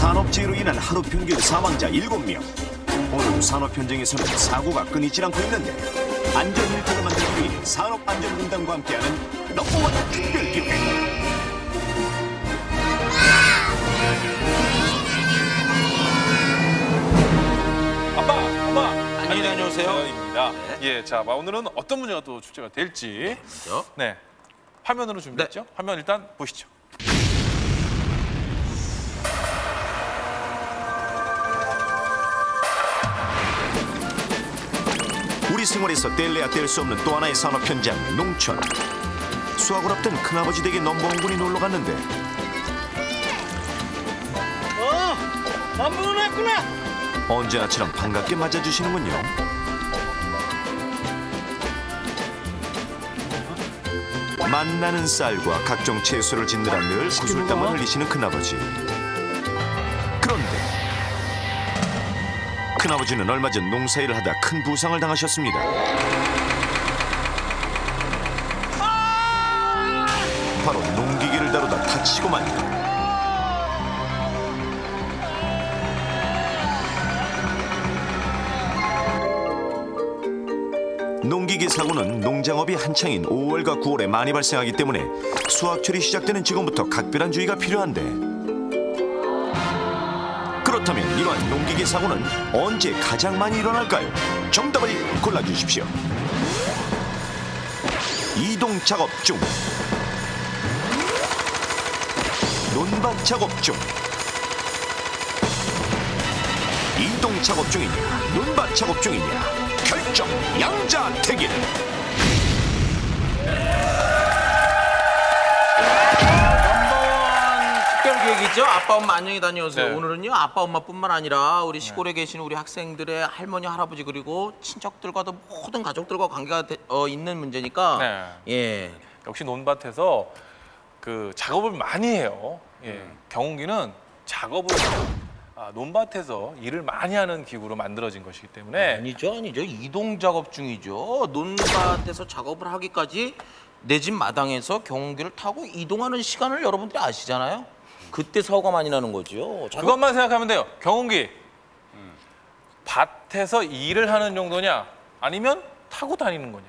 산업재해로 인한 하루 평균 사망자 7명. 오늘 산업 현장에서는 사고가 끊이질 않고 있는데 안전 일터를 만들기 위해 산업안전공단과 함께하는 넘버원 특별기획. 엄마. 안녕하세요. 입니다. 네. 예, 자, 오늘은 어떤 문제가 또 출제가 될지. 그렇죠? 네, 화면으로 준비했죠? 네. 화면 일단 보시죠. 우리 생활에서 뗄래야 뗄 수 없는 또 하나의 산업 현장, 농촌. 수확을 앞둔 큰아버지 댁에 넘버원군이 놀러 갔는데 넘버원 왔구나. 언제나처럼 반갑게 맞아주시는군요. 맛나는 쌀과 각종 채소를 짓느라 늘 구슬땀을 흘리시는 큰아버지. 그런데 큰아버지는 얼마 전 농사일을 하다 큰 부상을 당하셨습니다. 바로 농기계를 다루다 다치고 말고. 농기계 사고는 농장업이 한창인 5월과 9월에 많이 발생하기 때문에 수확철이 시작되는 지금부터 각별한 주의가 필요한데, 그렇다면 이러한 농기계 사고는 언제 가장 많이 일어날까요? 정답을 골라주십시오. 이동 작업 중, 논밭 작업 중. 이동 작업 중이냐, 논밭 작업 중이냐, 결정 양자택일. 넘버원 특별기획이죠. 아빠 엄마 안녕히 다녀오세요. 네. 오늘은요 아빠 엄마뿐만 아니라 우리 시골에 계시는 우리 학생들의 할머니 할아버지 그리고 친척들과도 모든 가족들과 관계가 있는 문제니까 예. 역시 논밭에서 그 작업을 많이 해요. 예. 경운기는 작업을 논밭에서 일을 많이 하는 기구로 만들어진 것이기 때문에 아니죠. 이동 작업 중이죠. 논밭에서 작업을 하기까지 내 집 마당에서 경운기를 타고 이동하는 시간을 여러분들이 아시잖아요. 그때 사고가 많이 나는 거죠. 그것만 생각하면 돼요. 경운기 밭에서 일을 하는 정도냐 아니면 타고 다니는 거냐.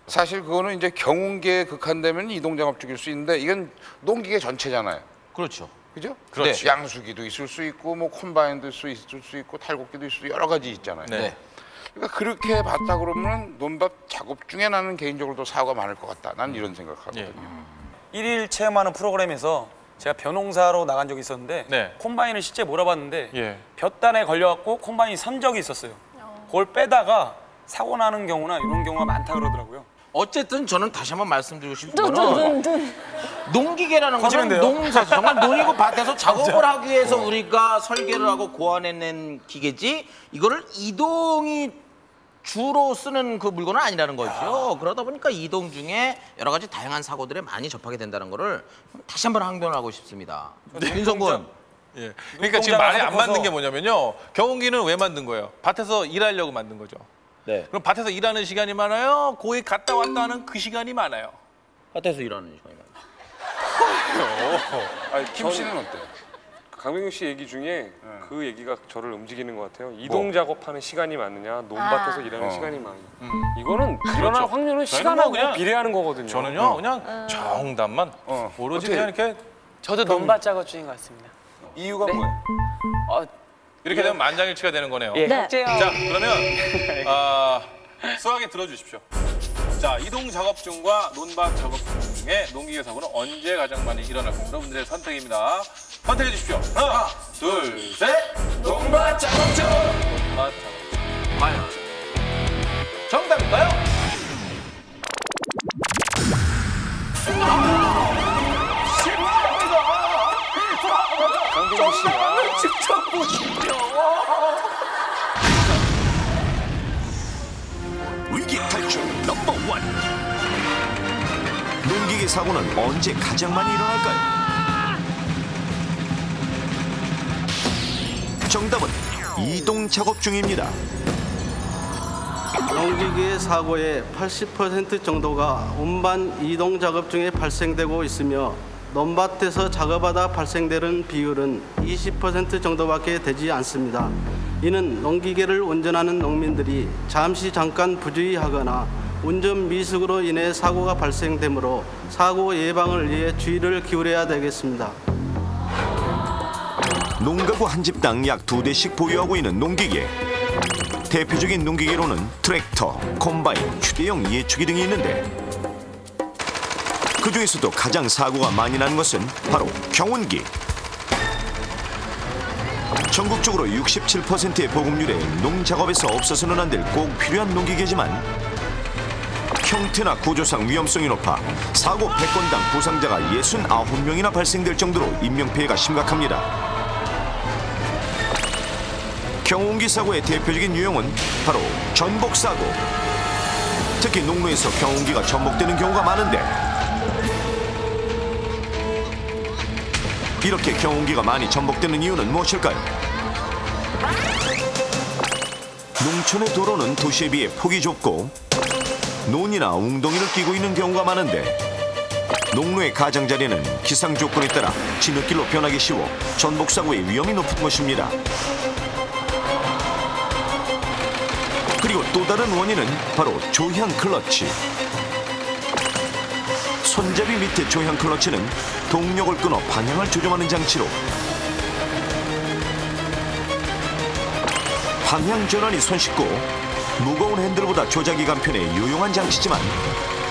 사실 그거는 이제 경운기에 극한되면 이동작업 중일 수 있는데 이건 농기계 전체잖아요. 그렇죠. 그죠? 그렇죠. 네. 양수기도 있을 수 있고 뭐 콤바인도 있을 수 있고 탈곡기도 있을 수 있고 여러 가지 있잖아요. 네. 그러니까 그렇게 봤다 그러면 논밭 작업 중에 나는 개인적으로도 사고가 많을 것 같다. 난 이런 생각하거든요. 일일 체험하는 프로그램에서 제가 벼농사로 나간 적이 있었는데 네. 콤바인을 실제 몰아봤는데 예. 볕단에 걸려갖고 콤바인이 선 적이 있었어요. 그걸 빼다가 사고 나는 경우나 이런 경우가 많다 그러더라고요. 어쨌든 저는 다시 한번 말씀드리고 싶은 거는 농기계라는 것은 돼요? 농사 정말 논이고 밭에서 작업을 하기 위해서 우리가 설계를 하고 고안해낸 기계지 이거를 이동이 주로 쓰는 그 물건은 아니라는 거죠. 그러다 보니까 이동 중에 여러 가지 다양한 사고들에 많이 접하게 된다는 거를 다시 한번 항변하고 싶습니다. 윤성군. 예. 그러니까 지금 말이 안 맞는 게 뭐냐면요. 경운기는 왜 만든 거예요? 밭에서 일하려고 만든 거죠. 네. 그럼 밭에서 일하는 시간이 많아요? 고에 갔다 왔다 하는 그 시간이 많아요? 밭에서 일하는 시간이 많아요. 김 씨는 어때요? 강병규 씨 얘기 중에 그 얘기가 저를 움직이는 것 같아요. 이동 작업하는 시간이 많으냐, 논밭에서 일하는 시간이 많으냐. 이거는 일어날 확률은 시간하고 그냥 비례하는 거거든요. 저는요 그냥 정답만 오로지 그냥 이렇게 저도 논밭 작업 중인 것 같습니다. 이유가 뭐예요? 이렇게 되면 만장일치가 되는 거네요. 예, 네. 혁재요. 자 그러면 수학에 들어주십시오. 자 이동 작업 중과 논밭 작업 중에 농기계 사고는 언제 가장 많이 일어날까요? 여러분들의 선택입니다. 선택해 주십시오. 하나, 둘, 셋. 논밭 작업 중. 논밭 작업 중. 과연 정답일까요? 강병규 씨가 직접 보십시오. 위기 탈출 넘버원. 농기계 사고는 언제 가장 많이 일어날까요? 정답은 이동 작업 중입니다. 농기계 사고의 80% 정도가 운반 이동 작업 중에 발생되고 있으며 논밭에서 작업하다 발생되는 비율은 20% 정도밖에 되지 않습니다. 이는 농기계를 운전하는 농민들이 잠깐 부주의하거나 운전 미숙으로 인해 사고가 발생되므로 사고 예방을 위해 주의를 기울여야 되겠습니다. 농가구 한 집당 약 2대씩 보유하고 있는 농기계. 대표적인 농기계로는 트랙터, 콤바인, 휴대용 예초기 등이 있는데 그중에서도 가장 사고가 많이 나는 것은 바로 경운기. 전국적으로 67%의 보급률에 농작업에서 없어서는 안 될 꼭 필요한 농기계지만 형태나 구조상 위험성이 높아 사고 100건당 부상자가 69명이나 발생될 정도로 인명피해가 심각합니다. 경운기 사고의 대표적인 유형은 바로 전복사고. 특히 농로에서 경운기가 전복되는 경우가 많은데 이렇게 경운기가 많이 전복되는 이유는 무엇일까요? 농촌의 도로는 도시에 비해 폭이 좁고 논이나 웅덩이를 끼고 있는 경우가 많은데 농로의 가장자리는 기상 조건에 따라 진흙길로 변하기 쉬워 전복사고의 위험이 높은 것입니다. 그리고 또 다른 원인은 바로 조향 클러치. 손잡이 밑에 조향 클러치는 동력을 끊어 방향을 조정하는 장치로 방향 전환이 손쉽고 무거운 핸들보다 조작이 간편해 유용한 장치지만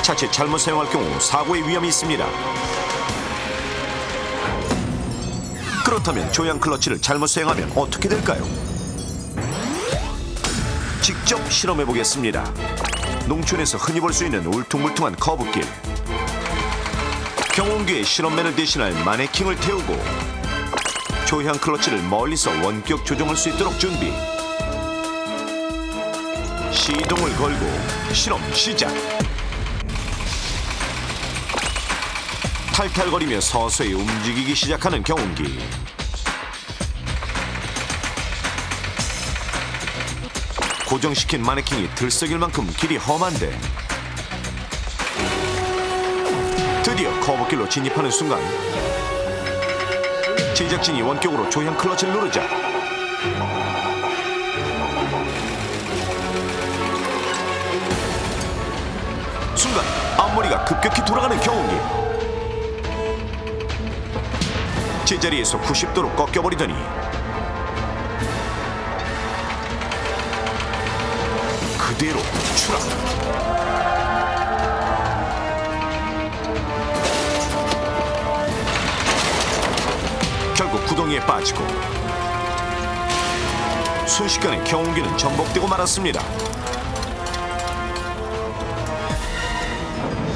자칫 잘못 사용할 경우 사고의 위험이 있습니다. 그렇다면 조향 클러치를 잘못 사용하면 어떻게 될까요? 직접 실험해 보겠습니다. 농촌에서 흔히 볼 수 있는 울퉁불퉁한 커브길. 경운기에 실험맨을 대신할 마네킹을 태우고 조향 클러치를 멀리서 원격 조정할 수 있도록 준비. 시동을 걸고 실험 시작. 탈탈거리며 서서히 움직이기 시작하는 경운기. 고정시킨 마네킹이 들썩일 만큼 길이 험한데 드디어 커브길로 진입하는 순간 제작진이 원격으로 조향 클러치를 누르자 순간 앞머리가 급격히 돌아가는 경운기. 제자리에서 90도로 꺾여버리더니 그대로 추락. 결국 구덩이에 빠지고 순식간에 경운기는 전복되고 말았습니다.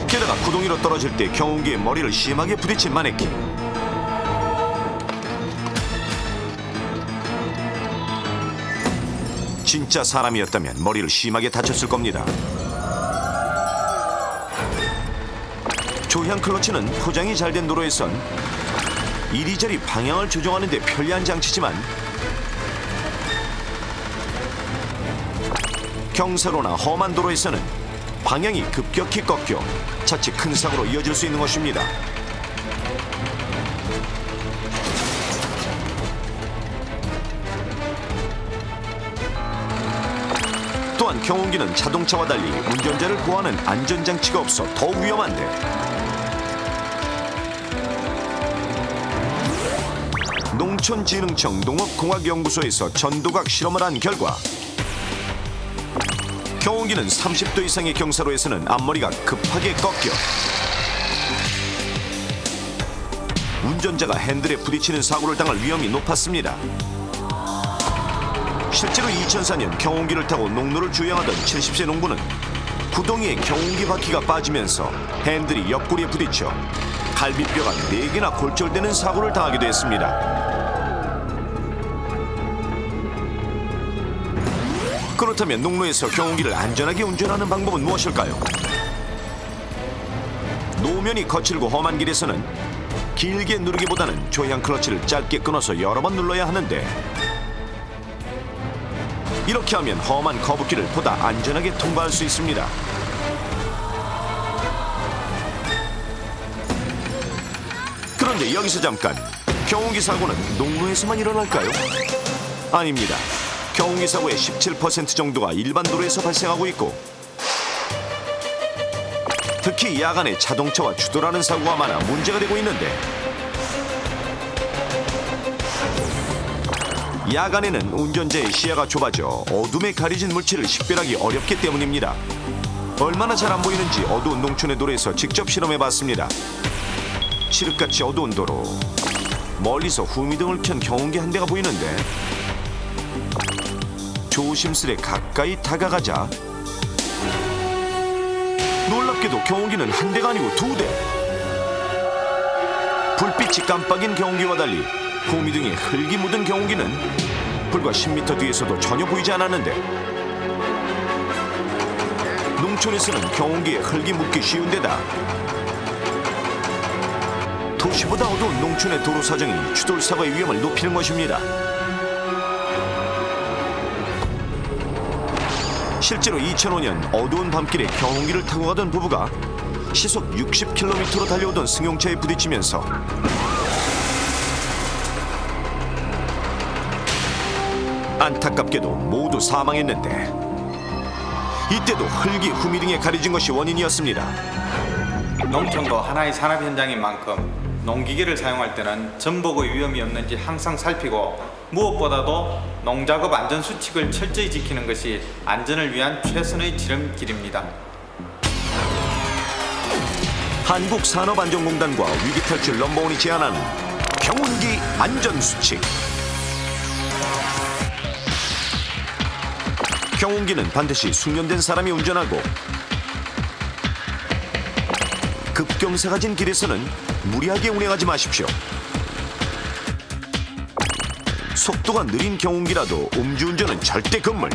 게다가 구덩이로 떨어질 때 경운기의 머리를 심하게 부딪힌 마네킹. 진짜 사람이었다면 머리를 심하게 다쳤을 겁니다. 조향 클러치는 포장이 잘 된 도로에선 이리저리 방향을 조정하는 데 편리한 장치지만 경사로나 험한 도로에서는 방향이 급격히 꺾여 자칫 큰 사고로 이어질 수 있는 것입니다. 또한 경운기는 자동차와 달리 운전자를 보호하는 안전장치가 없어 더 위험한데 농촌진흥청 농업공학연구소에서 전도각 실험을 한 결과 경운기는 30도 이상의 경사로에서는 앞머리가 급하게 꺾여 운전자가 핸들에 부딪히는 사고를 당할 위험이 높았습니다. 실제로 2004년 경운기를 타고 농로를 주행하던 70세 농부는 구덩이에 경운기 바퀴가 빠지면서 핸들이 옆구리에 부딪혀 갈비뼈가 4개나 골절되는 사고를 당하기도 했습니다. 그렇다면 농로에서 경운기를 안전하게 운전하는 방법은 무엇일까요? 노면이 거칠고 험한 길에서는 길게 누르기보다는 조향 클러치를 짧게 끊어서 여러 번 눌러야 하는데 이렇게 하면 험한 커브길을 보다 안전하게 통과할 수 있습니다. 그런데 여기서 잠깐, 경운기 사고는 농로에서만 일어날까요? 아닙니다. 경운기 사고의 17% 정도가 일반 도로에서 발생하고 있고, 특히 야간에 자동차와 추돌하는 사고가 많아 문제가 되고 있는데, 야간에는 운전자의 시야가 좁아져 어둠에 가려진 물체를 식별하기 어렵기 때문입니다. 얼마나 잘 안 보이는지 어두운 농촌의 도로에서 직접 실험해봤습니다. 칠흑같이 어두운 도로, 멀리서 후미등을 켠 경운기 한 대가 보이는데 조심스레 가까이 다가가자 놀랍게도 경운기는 한 대가 아니고 2대. 불빛이 깜빡인 경운기와 달리 후미등에 흙이 묻은 경운기는 불과 10m 뒤에서도 전혀 보이지 않았는데, 농촌에서는 경운기에 흙이 묻기 쉬운 데다 도시보다 어두운 농촌의 도로 사정이 추돌 사고의 위험을 높이는 것입니다. 실제로 2005년 어두운 밤길에 경운기를 타고 가던 부부가 시속 60km로 달려오던 승용차에 부딪히면서 안타깝게도 모두 사망했는데, 이때도 흙이 후미등에 가려진 것이 원인이었습니다. 농촌도 하나의 산업 현장인 만큼 농기계를 사용할 때는 전복의 위험이 없는지 항상 살피고, 무엇보다도 농작업 안전 수칙을 철저히 지키는 것이 안전을 위한 최선의 지름길입니다. 한국산업안전공단과 위기탈출 넘버원이 제안하는 경운기 안전수칙. 경운기는 반드시 숙련된 사람이 운전하고, 급경사가 진 길에서는 무리하게 운행하지 마십시오. 속도가 느린 경운기라도 음주운전은 절대 금물.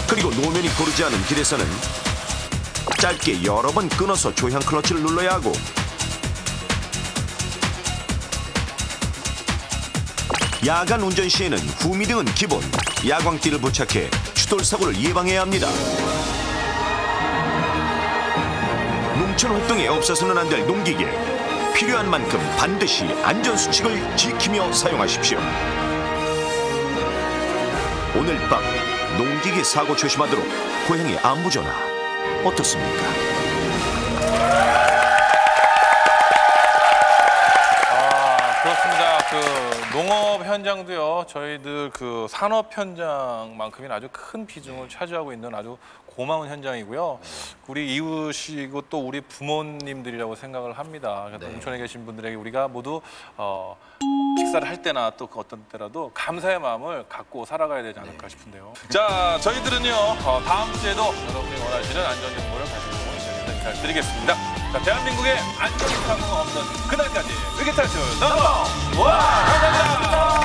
그리고 노면이 고르지 않은 길에서는 짧게 여러 번 끊어서 조향 클러치를 눌러야 하고, 야간 운전 시에는 후미등은 기본, 야광띠를 부착해 추돌 사고를 예방해야 합니다. 농촌 활동에 없어서는 안 될 농기계, 필요한 만큼 반드시 안전수칙을 지키며 사용하십시오. 오늘 밤 농기계 사고 조심하도록 고향의 안부전화 어떻습니까? 그렇습니다. 농업 현장도요, 저희들 산업 현장만큼이나 아주 큰 비중을 차지하고 있는 아주 고마운 현장이고요. 우리 이웃이고 또 우리 부모님들이라고 생각을 합니다. 농촌에 계신 분들에게 우리가 모두 식사를 할 때나 또 어떤 때라도 감사의 마음을 갖고 살아가야 되지 않을까 싶은데요. 자, 저희들은요, 다음 주에도 여러분이 원하시는 안전 정보를 가지고 인사를 드리겠습니다. 자, 대한민국의 안전 사고가 없는 그날까지 위기탈출 넘버원! 감사합니다.